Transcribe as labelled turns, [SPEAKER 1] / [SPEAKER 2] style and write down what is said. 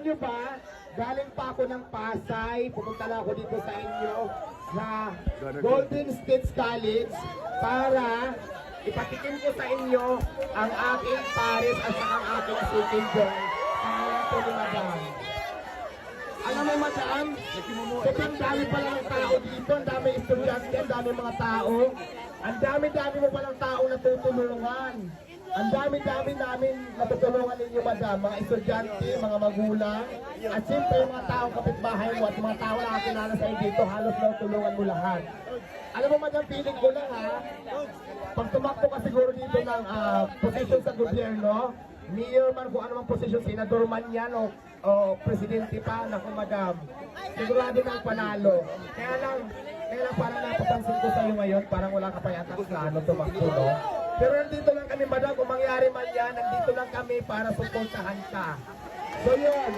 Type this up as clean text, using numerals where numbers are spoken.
[SPEAKER 1] nyo ba, galing pa ako ng Pasay, pupunta lang ako dito sa inyo sa Golden State College para ipatikim ko sa inyo ang aking pares at saka ang aking chicken joy sa ito ni Madam. Alam mo, Madam, sobrang dami pala ng tao dito, ang dami estudyante, ang dami mga tao, ang dami-dami mo palang tao natutulungan. Ang dami-dami namin natutulungan ninyo, Madam, mga estudyante, mga magulang, at siyempre yung mga taong kapitbahay mo at mga tao na kakilala sa iyo dito, halos natulungan mo lahat. Alam mo, Madam, feeling ko lang ha, pag tumakbo ka siguro dito ng posisyon sa gobyerno, mayor man kung anumang posisyon, senador man yan o presidente pa, naku Madam, sigurado nang panalo. Kaya lang parang napapansin ko sa iyo ngayon, parang wala ka pa yata plano tumakbo, no? Pero nandito lang kami, Madam, kung mangyari man yan, nandito lang kami para suportahan ka. So yun.